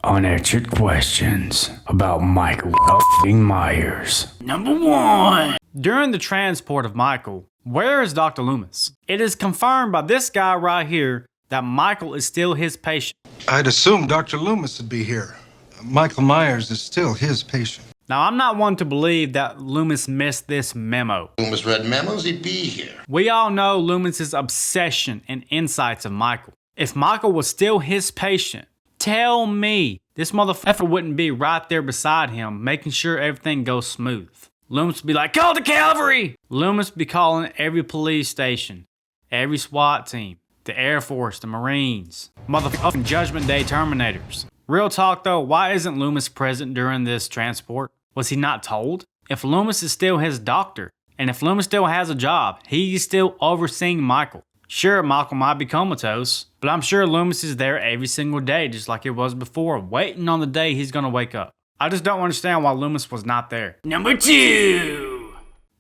Unanswered questions about Michael f***ing Myers. Number 1. During the transport of Michael, where is Dr. Loomis? It is confirmed by this guy right here that Michael is still his patient. I'd assume Dr. Loomis would be here. Michael Myers is still his patient. Now, I'm not one to believe that Loomis missed this memo. Loomis read memos, he'd be here. We all know Loomis's obsession and insights of Michael. If Michael was still his patient, tell me this motherfucker wouldn't be right there beside him, making sure everything goes smooth. Loomis would be like, call the cavalry! Loomis would be calling every police station, every SWAT team, the Air Force, the Marines, motherfucking Judgment Day Terminators. Real talk though, why isn't Loomis present during this transport? Was he not told? If Loomis is still his doctor, and if Loomis still has a job, he's still overseeing Michael. Sure, Michael might be comatose, but I'm sure Loomis is there every single day just like it was before, waiting on the day he's gonna wake up. I just don't understand why Loomis was not there. Number 2.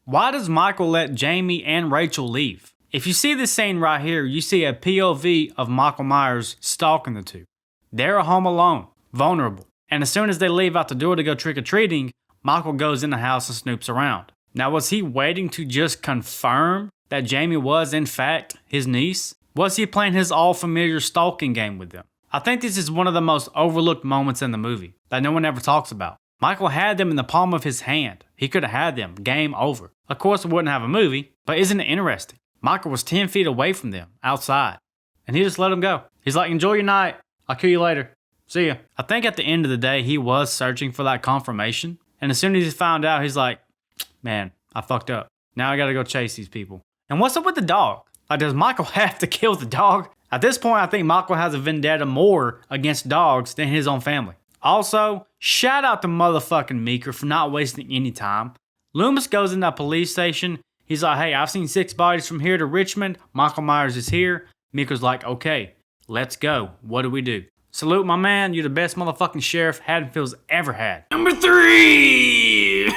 Why does Michael let Jamie and Rachel leave? If you see this scene right here, you see a POV of Michael Myers stalking the two. They're home alone, vulnerable, and as soon as they leave out the door to go trick-or-treating, Michael goes in the house and snoops around. Now, was he waiting to just confirm that Jamie was, in fact, his niece? Was he playing his all-familiar stalking game with them? I think this is one of the most overlooked moments in the movie that no one ever talks about. Michael had them in the palm of his hand. He could have had them. Game over. Of course, we wouldn't have a movie, but isn't it interesting? Michael was 10 feet away from them, outside, and he just let them go. He's like, enjoy your night. I'll kill you later. See ya. I think at the end of the day, he was searching for that confirmation. And as soon as he found out, he's like, man, I fucked up. Now I gotta go chase these people. And what's up with the dog? Like, does Michael have to kill the dog? At this point, I think Michael has a vendetta more against dogs than his own family. Also, shout out to motherfucking Meeker for not wasting any time. Loomis goes in that police station. He's like, hey, I've seen 6 bodies from here to Richmond. Michael Myers is here. Meeker's like, okay, let's go. What do we do? Salute my man. You're the best motherfucking sheriff Haddonfield's ever had. Number 3.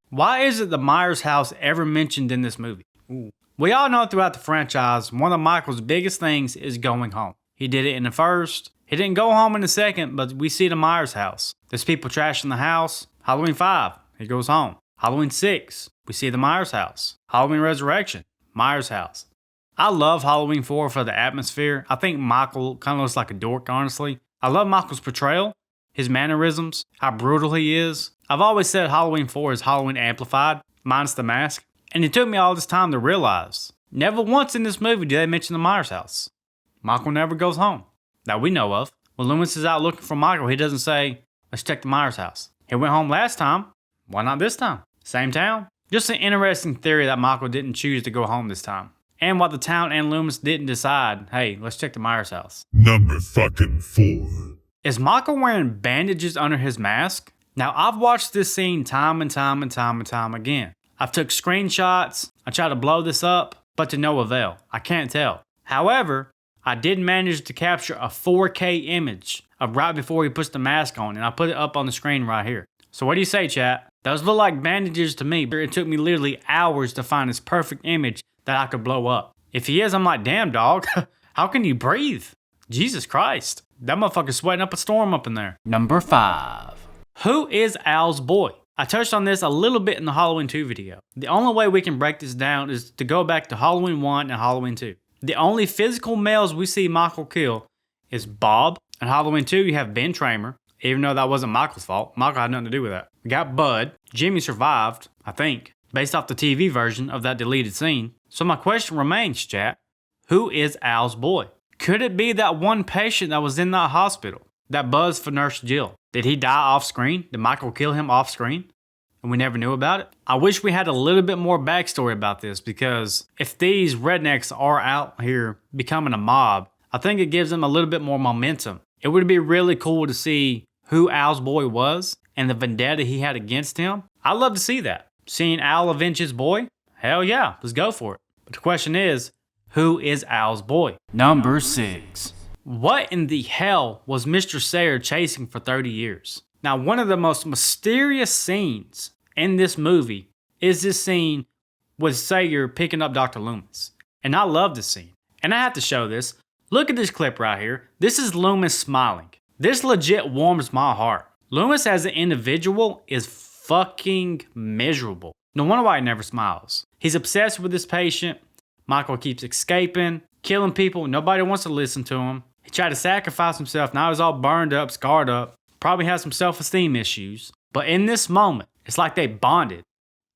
Why isn't the Myers house ever mentioned in this movie? Ooh. We all know throughout the franchise, one of Michael's biggest things is going home. He did it in the first. He didn't go home in the second, but we see the Myers house. There's people trashing the house. Halloween 5, he goes home. Halloween 6, we see the Myers house. Halloween Resurrection, Myers house. I love Halloween 4 for the atmosphere. I think Michael kind of looks like a dork, honestly. I love Michael's portrayal, his mannerisms, how brutal he is. I've always said Halloween 4 is Halloween amplified, minus the mask. And it took me all this time to realize, never once in this movie did they mention the Myers house. Michael never goes home, that we know of. When Loomis is out looking for Michael, he doesn't say, let's check the Myers house. He went home last time, why not this time? Same town. Just an interesting theory that Michael didn't choose to go home this time. And why the town and Loomis didn't decide, hey, let's check the Myers house. Number 4. Is Michael wearing bandages under his mask? Now, I've watched this scene time and time again. I've took screenshots, I tried to blow this up, but to no avail. I can't tell. However, I did manage to capture a 4K image of right before he puts the mask on, and I put it up on the screen right here. So what do you say, chat? Those look like bandages to me, but it took me literally hours to find this perfect image that I could blow up. If he is, I'm like, damn dog, how can you breathe? Jesus Christ. That motherfucker's sweating up a storm up in there. Number 5. Who is Al's boy? I touched on this a little bit in the Halloween 2 video. The only way we can break this down is to go back to Halloween 1 and Halloween 2. The only physical males we see Michael kill is Bob. In Halloween 2, you have Ben Tramer, even though that wasn't Michael's fault. Michael had nothing to do with that. We got Bud. Jimmy survived, I think, based off the TV version of that deleted scene. So my question remains, chat. Who is Al's boy? Could it be that one patient that was in that hospital that buzzed for Nurse Jill? Did he die off screen? Did Michael kill him off screen? And we never knew about it? I wish we had a little bit more backstory about this, because if these rednecks are out here becoming a mob, I think it gives them a little bit more momentum. It would be really cool to see who Al's boy was and the vendetta he had against him. I'd love to see that. Seeing Al avenge his boy? Hell yeah, let's go for it. But the question is, who is Al's boy? Number 6. What in the hell was Mr. Sayer chasing for 30 years? Now, one of the most mysterious scenes in this movie is this scene with Sayer picking up Dr. Loomis. And I love this scene. And I have to show this. Look at this clip right here. This is Loomis smiling. This legit warms my heart. Loomis as an individual is fucking miserable. No wonder why he never smiles. He's obsessed with this patient. Michael keeps escaping, killing people. Nobody wants to listen to him. He tried to sacrifice himself. Now he's all burned up, scarred up. Probably has some self-esteem issues. But in this moment, it's like they bonded.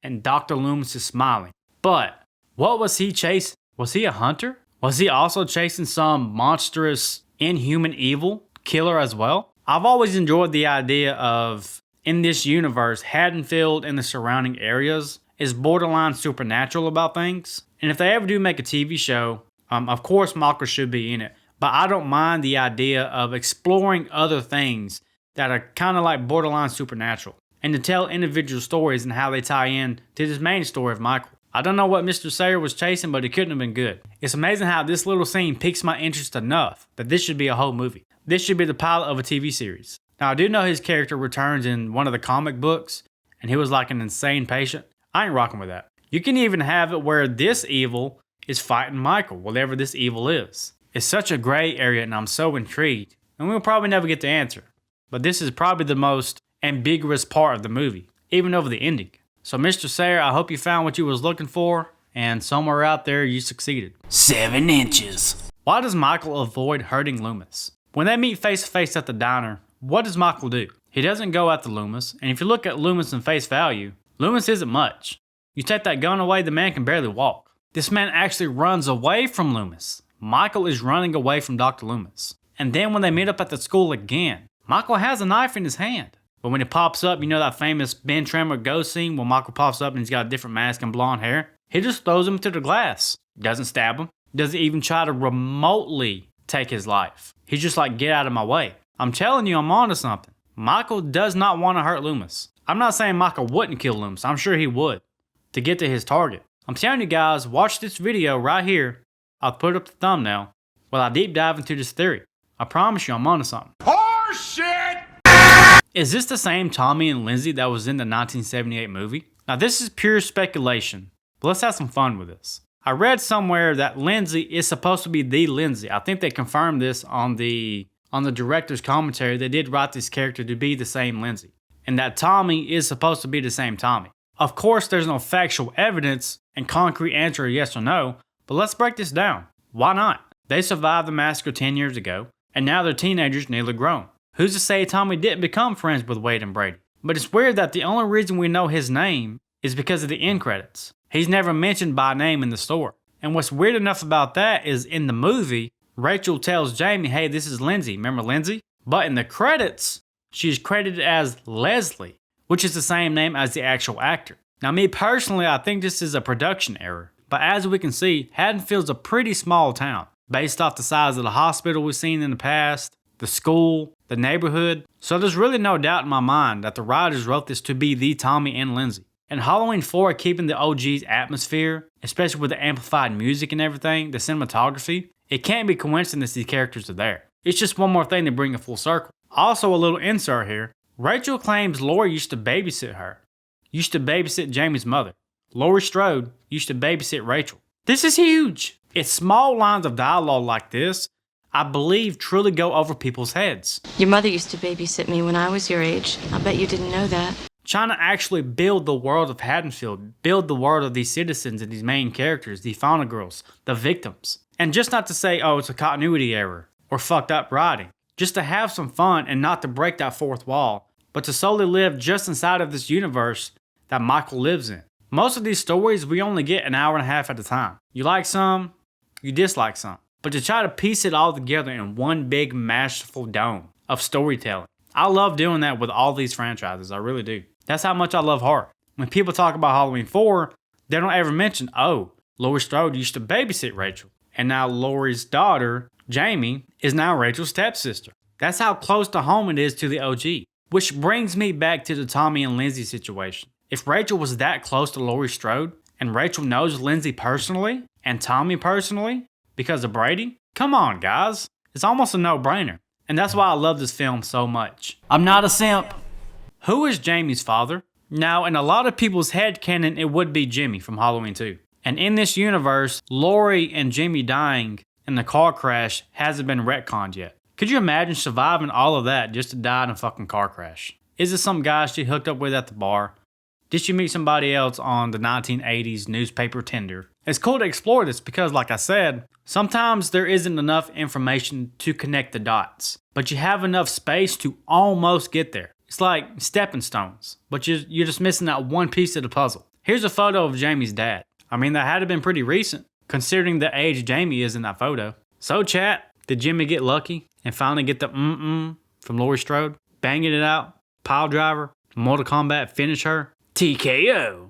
And Dr. Loomis is smiling. But what was he chasing? Was he a hunter? Was he also chasing some monstrous, inhuman evil killer as well? I've always enjoyed the idea of, in this universe, Haddonfield and the surrounding areas is borderline supernatural about things. And if they ever do make a TV show, of course Michael should be in it. But I don't mind the idea of exploring other things that are kind of like borderline supernatural. And to tell individual stories and how they tie in to this main story of Michael. I don't know what Mr. Sayer was chasing, but it couldn't have been good. It's amazing how this little scene piques my interest enough that this should be a whole movie. This should be the pilot of a TV series. Now, I do know his character returns in one of the comic books, and he was like an insane patient. I ain't rocking with that. You can even have it where this evil is fighting Michael, whatever this evil is. It's such a gray area, and I'm so intrigued. And we'll probably never get the answer. But this is probably the most ambiguous part of the movie, even over the ending. So, Mr. Sayer, I hope you found what you was looking for, and somewhere out there you succeeded. 7 inches. Why does Michael avoid hurting Loomis? When they meet face to face at the diner, what does Michael do? He doesn't go after Loomis, and if you look at Loomis in face value, Loomis isn't much. You take that gun away, the man can barely walk. This man actually runs away from Loomis. Michael is running away from Dr. Loomis. And then when they meet up at the school again, Michael has a knife in his hand. But when it pops up, you know that famous Ben Tremor ghost scene where Michael pops up and he's got a different mask and blonde hair? He just throws him to the glass. Doesn't stab him. Doesn't even try to remotely take his life. He's just like, get out of my way. I'm telling you, I'm onto something. Michael does not want to hurt Loomis. I'm not saying Michael wouldn't kill Loomis. I'm sure he would to get to his target. I'm telling you guys, watch this video right here. I'll put up the thumbnail while I deep dive into this theory. I promise you, I'm onto something. Horseshit! Is this the same Tommy and Lindsay that was in the 1978 movie? Now this is pure speculation, but let's have some fun with this. I read somewhere that Lindsay is supposed to be the Lindsay. I think they confirmed this on the director's commentary. They did write this character to be the same Lindsay. And that Tommy is supposed to be the same Tommy. Of course, there's no factual evidence and concrete answer yes or no, but let's break this down. Why not? They survived the massacre 10 years ago, and now they're teenagers nearly grown. Who's to say Tommy didn't become friends with Wade and Brady? But it's weird that the only reason we know his name is because of the end credits. He's never mentioned by name in the story. And what's weird enough about that is in the movie, Rachel tells Jamie, hey, this is Lindsay. Remember Lindsay? But in the credits, she's credited as Leslie, which is the same name as the actual actor. Now me personally, I think this is a production error. But as we can see, Haddonfield's a pretty small town, based off the size of the hospital we've seen in the past, the school, the neighborhood. So there's really no doubt in my mind that the writers wrote this to be the Tommy and Lindsay. And Halloween 4 keeping the OG's atmosphere, especially with the amplified music and everything, the cinematography, it can't be coincidence these characters are there. It's just one more thing to bring it full circle. Also a little insert here, Rachel claims Laurie used to babysit her. Used to babysit Jamie's mother. Laurie Strode used to babysit Rachel. This is huge. It's small lines of dialogue like this, I believe, truly go over people's heads. Your mother used to babysit me when I was your age. I bet you didn't know that. Trying to actually build the world of Haddonfield, build the world of these citizens and these main characters, the Fauna Girls, the victims. And just not to say, oh, it's a continuity error or fucked up writing. Just to have some fun and not to break that fourth wall, but to solely live just inside of this universe that Michael lives in. Most of these stories, we only get an hour and a half at a time. You like some, you dislike some. But to try to piece it all together in one big masterful dome of storytelling. I love doing that with all these franchises, I really do. That's how much I love horror. When people talk about Halloween 4, they don't ever mention, oh, Laurie Strode used to babysit Rachel. And now Laurie's daughter, Jamie, is now Rachel's stepsister. That's how close to home it is to the OG. Which brings me back to the Tommy and Lindsay situation. If Rachel was that close to Laurie Strode, and Rachel knows Lindsay personally, and Tommy personally, because of Brady, come on guys. It's almost a no-brainer. And that's why I love this film so much. I'm not a simp. Who is Jamie's father? Now, in a lot of people's headcanon, it would be Jimmy from Halloween 2. And in this universe, Laurie and Jimmy dying in the car crash hasn't been retconned yet. Could you imagine surviving all of that just to die in a fucking car crash? Is it some guy she hooked up with at the bar? Did she meet somebody else on the 1980s newspaper Tinder? It's cool to explore this because, like I said, sometimes there isn't enough information to connect the dots, but you have enough space to almost get there. It's like stepping stones, but you're just missing that one piece of the puzzle. Here's a photo of Jamie's dad. I mean, that had to have been pretty recent, considering the age Jamie is in that photo. So chat, did Jimmy get lucky and finally get the from Laurie Strode? Banging it out, pile driver, Mortal Kombat finish her? TKO.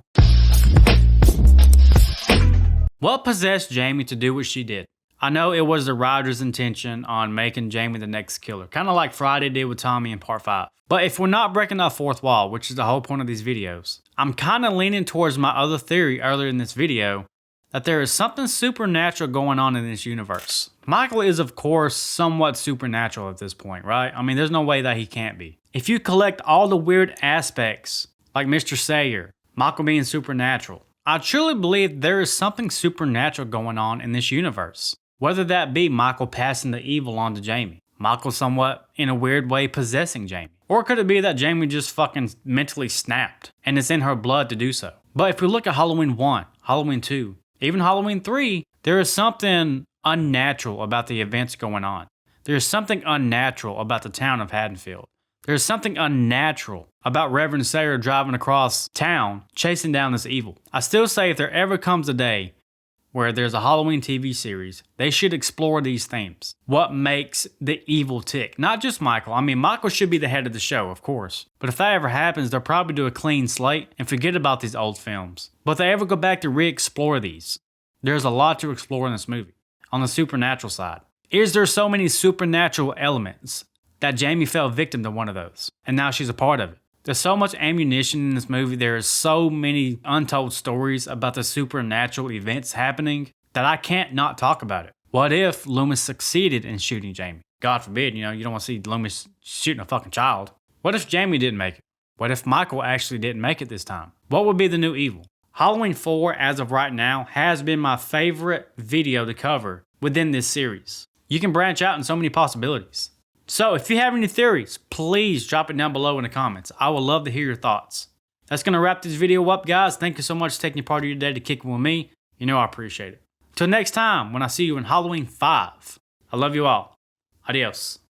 What possessed Jamie to do what she did? I know it was the writer's intention on making Jamie the next killer, kind of like Friday did with Tommy in part 5. But if we're not breaking that fourth wall, which is the whole point of these videos, I'm kind of leaning towards my other theory earlier in this video, that there is something supernatural going on in this universe. Michael is, of course, somewhat supernatural at this point, right? I mean, there's no way that he can't be. If you collect all the weird aspects, like Mr. Sayer, Michael being supernatural, I truly believe there is something supernatural going on in this universe. Whether that be Michael passing the evil on to Jamie, Michael somewhat, in a weird way, possessing Jamie. Or could it be that Jamie just fucking mentally snapped, and it's in her blood to do so? But if we look at Halloween 1, Halloween 2, even Halloween 3, there is something unnatural about the events going on. There is something unnatural about the town of Haddonfield. There is something unnatural about Reverend Sayer driving across town, chasing down this evil. I still say if there ever comes a day where there's a Halloween TV series, they should explore these themes. What makes the evil tick? Not just Michael. I mean, Michael should be the head of the show, of course. But if that ever happens, they'll probably do a clean slate and forget about these old films. But if they ever go back to re-explore these, there's a lot to explore in this movie. On the supernatural side, is there so many supernatural elements that Jamie fell victim to one of those, and now she's a part of it? There's so much ammunition in this movie. There is so many untold stories about the supernatural events happening that I can't not talk about it. What if Loomis succeeded in shooting Jamie? God forbid, you don't want to see Loomis shooting a fucking child. What if Jamie didn't make it? What if Michael actually didn't make it this time? What would be the new evil? Halloween 4, as of right now, has been my favorite video to cover within this series. You can branch out in so many possibilities. So if you have any theories, please drop it down below in the comments. I would love to hear your thoughts. That's going to wrap this video up, guys. Thank you so much for taking part of your day to kick it with me. You know I appreciate it. Till next time, when I see you in Halloween 5, I love you all. Adios.